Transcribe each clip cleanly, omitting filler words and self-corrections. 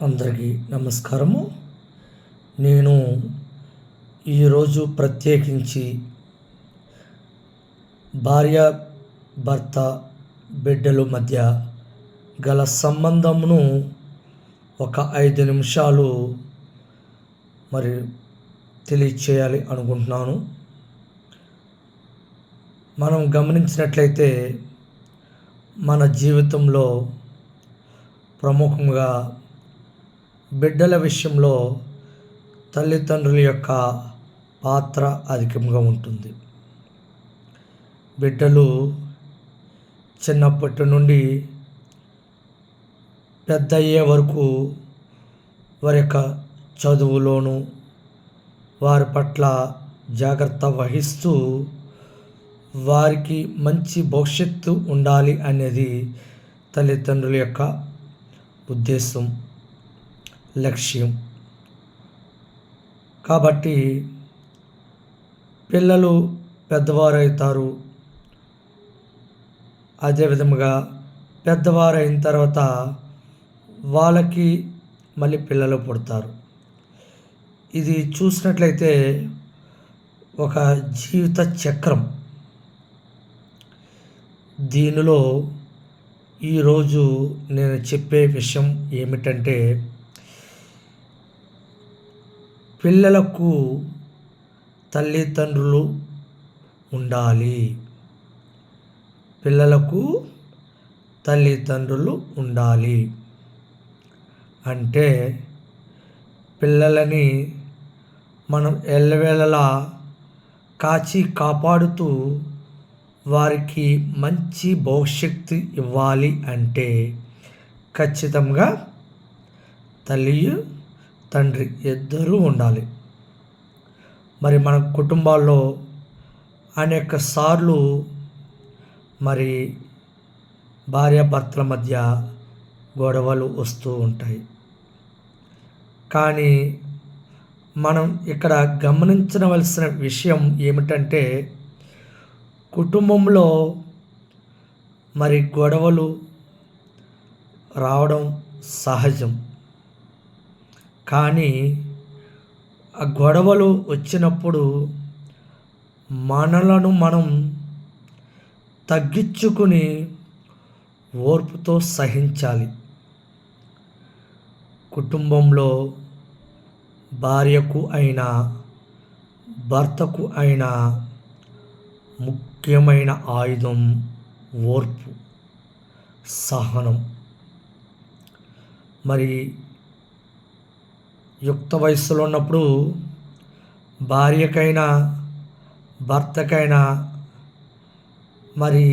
అందరికీ నమస్కారము. నేను ఈరోజు ప్రత్యేకించి భార్య భర్త బిడ్డల మధ్య గల సంబంధమును ఒక 5 నిమిషాలు మరి తెలియచేయాలి అనుకుంటున్నాను. మనం గమనించినట్లయితే మన జీవితంలో ప్రముఖంగా బిడ్డల విషయంలో తల్లిదండ్రుల యొక్క పాత్ర అధికంగా ఉంటుంది. బిడ్డలు చిన్నప్పటి నుండి పెద్ద అయ్యే వరకు వారి యొక్క చదువులోను వారి పట్ల జాగ్రత్త వహిస్తూ వారికి మంచి భవిష్యత్తు ఉండాలి అనేది తల్లిదండ్రుల యొక్క ఉద్దేశం, లక్ష్యం. కాబట్టి పిల్లలు పెద్దవారవుతారు. అదేవిధముగా పెద్దవారైన తర్వాత వాళ్ళకి మళ్ళీ పిల్లలు పుడతారు. ఇది చూసినట్లయితే ఒక జీవిత చక్రం. దీనిలో ఈరోజు నేను చెప్పే విషయం ఏమిటంటే, పిల్లలకు తల్లిదండ్రులు ఉండాలి. పిల్లలకు తల్లిదండ్రులు ఉండాలి అంటే పిల్లలని మనం ఎల్లవేళలా కాచి కాపాడుతూ వారికి మంచి భవిష్యత్తు ఇవ్వాలి అంటే ఖచ్చితంగా తల్లి తండ్రి ఇద్దరూ ఉండాలి. మరి మన కుటుంబాల్లో అనేక సార్లు మరి భార్యాభర్తల మధ్య గొడవలు వస్తూ ఉంటాయి. కానీ మనం ఇక్కడ గమనించవలసిన విషయం ఏమిటంటే, కుటుంబంలో మరి గొడవలు రావడం సహజం. కానీ ఆ గొడవలు వచ్చినప్పుడు మనలను మనం తగ్గించుకుని ఓర్పుతో సహించాలి. కుటుంబంలో భార్యకు అయినా భర్తకు అయినా ముఖ్యమైన ఆయుధం ఓర్పు, సహనం. మరి యుక్త వయస్సులో ఉన్నప్పుడు భార్యకైనా భర్తకైనా మరి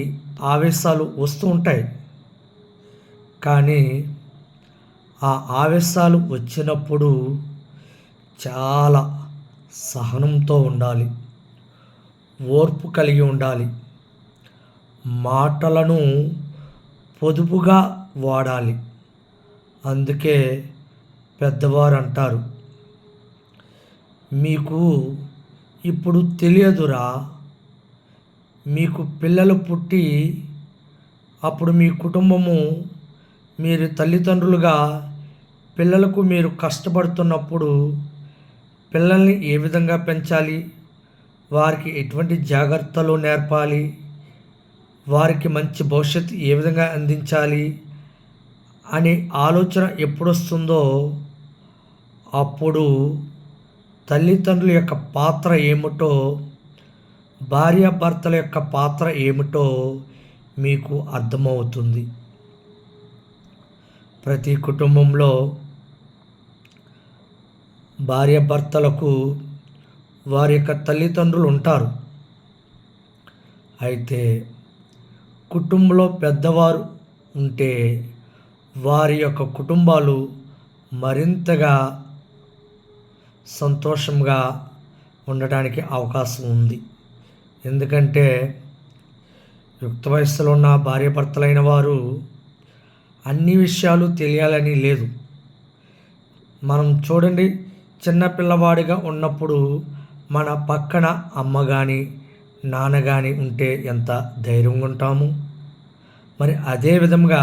ఆవేశాలు వస్తూ ఉంటాయి. కానీ ఆ ఆవేశాలు వచ్చినప్పుడు చాలా సహనంతో ఉండాలి, ఓర్పు కలిగి ఉండాలి, మాటలను పొదుపుగా వాడాలి. అందుకే పెద్దవారు అంటారు, మీకు ఇప్పుడు తెలియదురా, మీకు పిల్లలు పుట్టి అప్పుడు మీ కుటుంబము మీరు తల్లిదండ్రులుగా పిల్లలకు మీరు కష్టపడుతున్నప్పుడు పిల్లల్ని ఏ విధంగా పెంచాలి, వారికి ఎటువంటి జాగ్రత్తలు నేర్పాలి, వారికి మంచి భవిష్యత్తు ఏ విధంగా అందించాలి అనే ఆలోచన ఎప్పుడొస్తుందో అప్పుడు తల్లిదండ్రుల యొక్క పాత్ర ఏమిటో, భార్యాభర్తల యొక్క పాత్ర ఏమిటో మీకు అర్థమవుతుంది. ప్రతి కుటుంబంలో భార్యాభర్తలకు వారి యొక్క తల్లిదండ్రులు ఉంటారు. అయితే కుటుంబంలో పెద్దవారు ఉంటే వారి యొక్క కుటుంబాలు మరింతగా సంతోషంగా ఉండడానికి అవకాశం ఉంది. ఎందుకంటే యుక్త వయస్సులో ఉన్న భార్యాభర్తలైన వారు అన్ని విషయాలు తెలియాలని లేదు. మనం చూడండి, చిన్నపిల్లవాడిగా ఉన్నప్పుడు మన పక్కన అమ్మ కానీ నాన్న కానీ ఉంటే ఎంత ధైర్యంగా ఉంటాము. మరి అదే విధంగా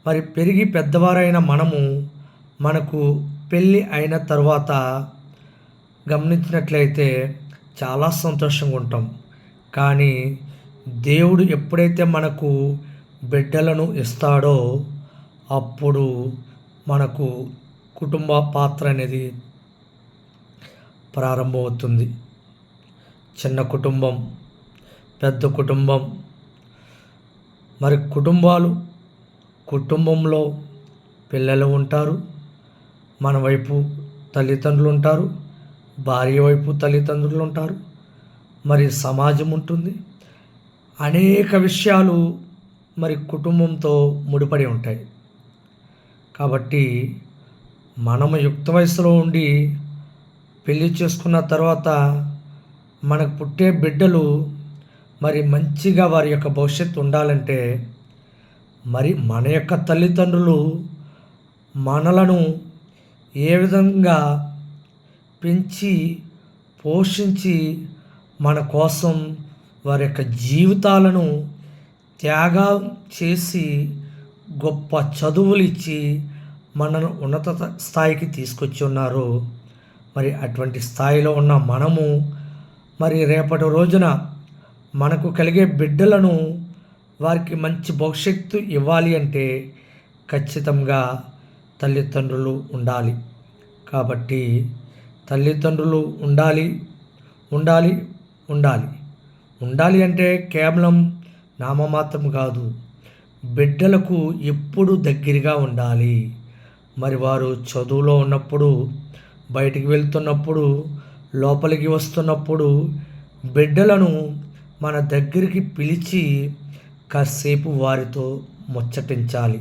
మరి పెరిగి పెద్దవారైన మనము మనకు పెళ్ళి అయిన తర్వాత గమనించినట్లయితే చాలా సంతోషంగా ఉంటాం. కానీ దేవుడు ఎప్పుడైతే మనకు బిడ్డలను ఇస్తాడో అప్పుడు మనకు కుటుంబ పాత్ర అనేది ప్రారంభమవుతుంది. చిన్న కుటుంబం, పెద్ద కుటుంబం, మరి కుటుంబంలో పిల్లలు ఉంటారు, మన వైపు తల్లిదండ్రులు ఉంటారు, భార్య వైపు తల్లిదండ్రులు ఉంటారు, మరి సమాజం ఉంటుంది. అనేక విషయాలు మరి కుటుంబంతో ముడిపడి ఉంటాయి. కాబట్టి మనము యుక్త వయసులో ఉండి పెళ్లి చేసుకున్న తర్వాత మనకు పుట్టే బిడ్డలు మరి మంచిగా వారి యొక్క భవిష్యత్తు ఉండాలంటే మరి మన యొక్క తల్లిదండ్రులు మనలను ఏ విధంగా పెంచి పోషించి మన కోసం వారి యొక్క జీవితాలను త్యాగం చేసి గొప్ప చదువులు ఇచ్చి మనను ఉన్నత స్థాయికి తీసుకొచ్చి ఉన్నారు. మరి అటువంటి స్థాయిలో ఉన్న మనము మరి రేపటి రోజున మనకు కలిగే బిడ్డలను వారికి మంచి భవిష్యత్తు ఇవ్వాలి అంటే ఖచ్చితంగా తల్లిదండ్రులు ఉండాలి. కాబట్టి తల్లిదండ్రులు ఉండాలి ఉండాలి ఉండాలి ఉండాలి అంటే కేవలం నామమాత్రం కాదు, బిడ్డలకు ఎప్పుడు దగ్గరగా ఉండాలి. మరి వారు చదువులో ఉన్నప్పుడు, బయటికి వెళ్తున్నప్పుడు, లోపలికి వస్తున్నప్పుడు బిడ్డలను మన దగ్గరికి పిలిచి కాసేపు వారితో ముచ్చటించాలి.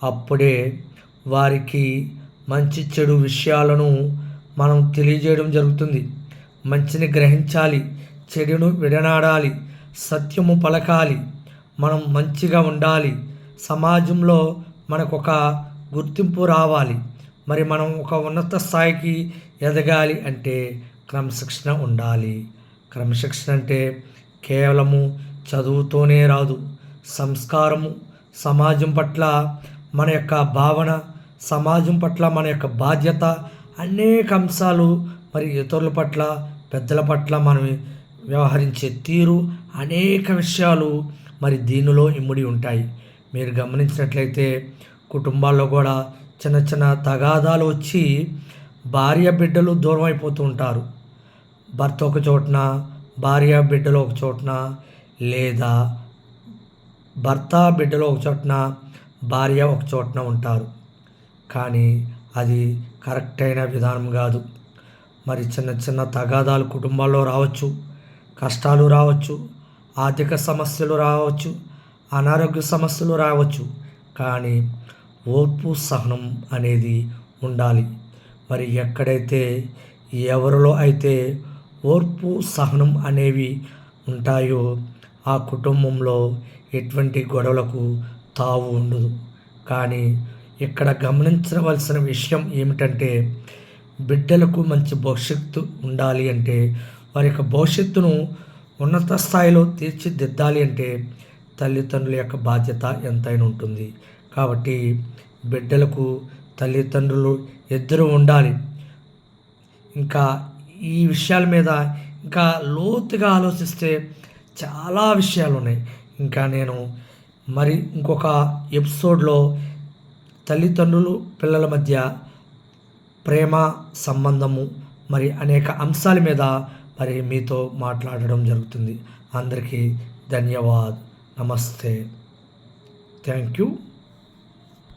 అప్పుడే వారికి మంచి చెడు విషయాలను మనం తెలియజేయడం జరుగుతుంది. మంచిని గ్రహించాలి, చెడును విడనాడాలి, సత్యము పలకాలి, మనం మంచిగా ఉండాలి, సమాజంలో మనకు ఒక గుర్తింపు రావాలి. మరి మనం ఒక ఉన్నత స్థాయికి ఎదగాలి అంటే క్రమశిక్షణ ఉండాలి. క్రమశిక్షణ అంటే కేవలము చదువుతోనే రాదు. సంస్కారము, సమాజం పట్ల మన యొక్క భావన, సమాజం పట్ల మన యొక్క బాధ్యత, అనేక అంశాలు, మరి ఇతరుల పట్ల, పెద్దల పట్ల మనం వ్యవహరించే తీరు, అనేక విషయాలు మరి దీనిలో ఇమిడి ఉంటాయి. మీరు గమనించినట్లయితే కుటుంబాల్లో కూడా చిన్న చిన్న తగాదాలు వచ్చి భార్య బిడ్డలు దూరం అయిపోతూ ఉంటారు. భర్త ఒక చోటన, భార్య బిడ్డలు ఒక చోటన, లేదా భర్త బిడ్డలు ఒక చోటన, భార్య ఒక చోటన ఉంటారు. కానీ అది కరెక్ట్ అయిన విధానం కాదు. మరి చిన్న చిన్న తగాదాలు కుటుంబాల్లో రావచ్చు, కష్టాలు రావచ్చు, ఆర్థిక సమస్యలు రావచ్చు, అనారోగ్య సమస్యలు రావచ్చు. కానీ ఓర్పు, సహనం అనేది ఉండాలి. మరి ఎక్కడైతే ఎవరిలో అయితే ఓర్పు, సహనం అనేవి ఉంటాయో ఆ కుటుంబంలో ఎటువంటి గొడవలకు తావు ఉండదు. కానీ ఇక్కడ గమనించవలసిన విషయం ఏమిటంటే బిడ్డలకు మంచి భవిష్యత్తు ఉండాలి అంటే, వారి యొక్క భవిష్యత్తును ఉన్నత స్థాయిలో తీర్చిదిద్దాలి అంటే తల్లిదండ్రుల యొక్క బాధ్యత ఎంతైనా ఉంటుంది. కాబట్టి బిడ్డలకు తల్లిదండ్రులు ఇద్దరు ఉండాలి. ఇంకా ఈ విషయాల మీద ఇంకా లోతుగా ఆలోచిస్తే చాలా విషయాలు ఉన్నాయి. ఇంకా నేను మరి ఇంకొక ఎపిసోడ్లో తల్లిదండ్రులు పిల్లల మధ్య ప్రేమ సంబంధము మరి అనేక అంశాల మీద మరి మీతో మాట్లాడడం జరుగుతుంది. అందరికీ ధన్యవాద్. నమస్తే. Thank you.